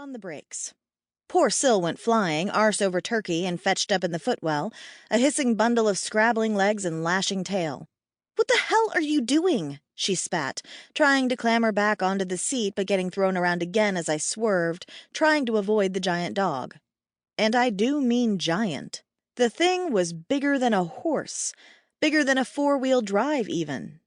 on the brakes. Poor Syl went flying, arse over turkey, and fetched up in the footwell, a hissing bundle of scrabbling legs and lashing tail. "What the hell are you doing?" she spat, trying to clamber back onto the seat but getting thrown around again as I swerved, trying to avoid the giant dog. And I do mean giant. The thing was bigger than a horse, bigger than a four-wheel drive even.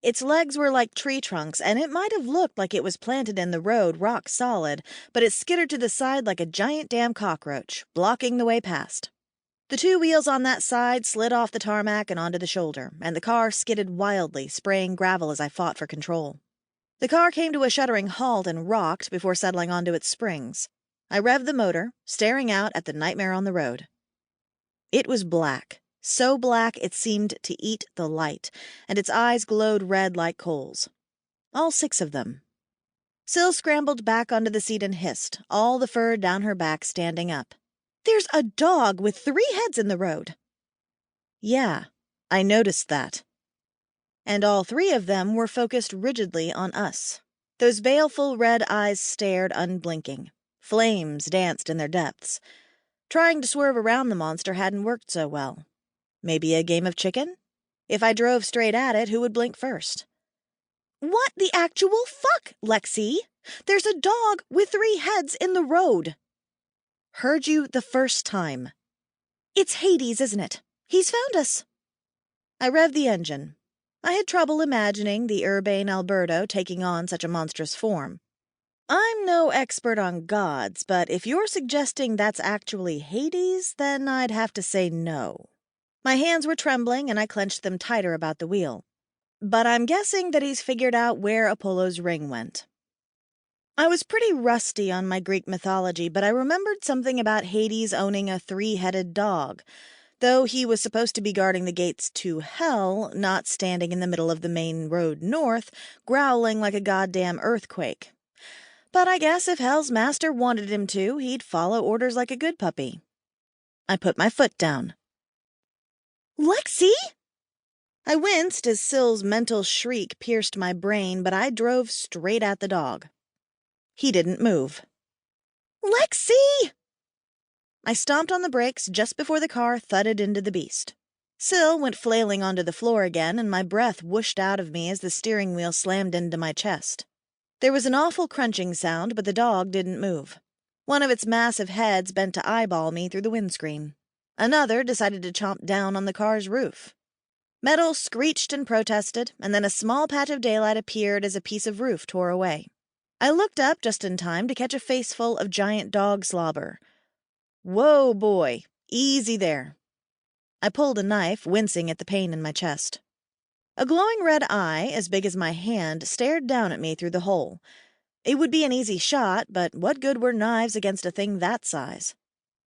Its legs were like tree trunks, and it might have looked like it was planted in the road rock solid, but it skittered to the side like a giant damn cockroach, blocking the way past. The two wheels on that side slid off the tarmac and onto the shoulder, and the car skidded wildly, spraying gravel as I fought for control. The car came to a shuddering halt and rocked before settling onto its springs. I revved the motor, staring out at the nightmare on the road. It was black. So black it seemed to eat the light, and its eyes glowed red like coals. All 6 of them. Syl scrambled back onto the seat and hissed, all the fur down her back standing up. "There's a dog with 3 heads in the road." Yeah, I noticed that. And all 3 of them were focused rigidly on us. Those baleful red eyes stared unblinking. Flames danced in their depths. Trying to swerve around the monster hadn't worked so well. Maybe a game of chicken? If I drove straight at it, who would blink first? "What the actual fuck, Lexi? There's a dog with 3 heads in the road." "Heard you the first time." "It's Hades, isn't it? He's found us." I revved the engine. I had trouble imagining the urbane Alberto taking on such a monstrous form. I'm no expert on gods, but if you're suggesting that's actually Hades, then I'd have to say no. My hands were trembling, and I clenched them tighter about the wheel. But I'm guessing that he's figured out where Apollo's ring went. I was pretty rusty on my Greek mythology, but I remembered something about Hades owning a 3-headed dog, though he was supposed to be guarding the gates to hell, not standing in the middle of the main road north, growling like a goddamn earthquake. But I guess if Hell's master wanted him to, he'd follow orders like a good puppy. I put my foot down. "Lexi!" I winced as Syl's mental shriek pierced my brain, but I drove straight at the dog. He didn't move. "Lexi!" I stomped on the brakes just before the car thudded into the beast. Syl went flailing onto the floor again, and my breath whooshed out of me as the steering wheel slammed into my chest. There was an awful crunching sound, but the dog didn't move. One of its massive heads bent to eyeball me through the windscreen. Another decided to chomp down on the car's roof. Metal screeched and protested, and then a small patch of daylight appeared as a piece of roof tore away. I looked up just in time to catch a faceful of giant dog slobber. "Whoa, boy. Easy there." I pulled a knife, wincing at the pain in my chest. A glowing red eye, as big as my hand, stared down at me through the hole. It would be an easy shot, but what good were knives against a thing that size?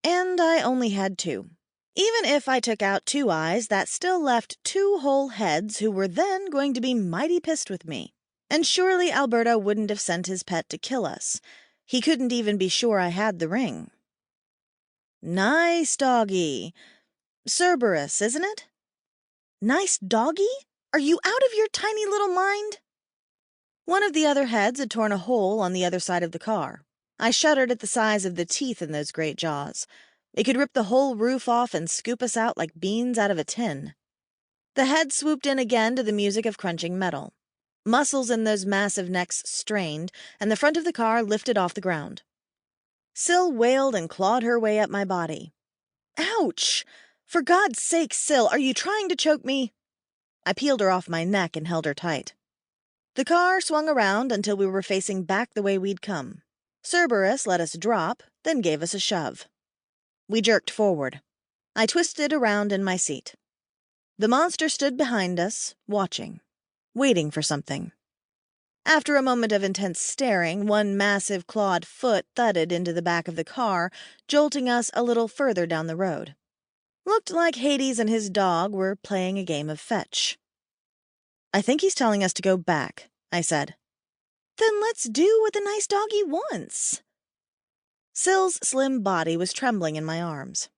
And I only had 2. Even if I took out 2 eyes, that still left 2 whole heads who were then going to be mighty pissed with me. And surely Alberto wouldn't have sent his pet to kill us. He couldn't even be sure I had the ring. "Nice doggy. Cerberus, isn't it?" "Nice doggy? Are you out of your tiny little mind?" One of the other heads had torn a hole on the other side of the car. I shuddered at the size of the teeth in those great jaws. It could rip the whole roof off and scoop us out like beans out of a tin. The head swooped in again to the music of crunching metal. Muscles in those massive necks strained, and the front of the car lifted off the ground. Syl wailed and clawed her way up my body. "Ouch! For God's sake, Syl, are you trying to choke me?" I peeled her off my neck and held her tight. The car swung around until we were facing back the way we'd come. Cerberus let us drop, then gave us a shove. We jerked forward. I twisted around in my seat. The monster stood behind us, watching, waiting for something. After a moment of intense staring, one massive clawed foot thudded into the back of the car, jolting us a little further down the road. Looked like Hades and his dog were playing a game of fetch. "I think he's telling us to go back," I said. "Then let's do what the nice doggy wants." Syl's slim body was trembling in my arms.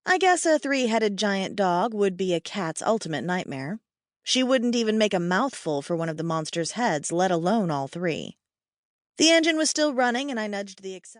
I guess a 3-headed giant dog would be a cat's ultimate nightmare. She wouldn't even make a mouthful for one of the monster's heads, let alone all 3. The engine was still running, and I nudged the accelerator.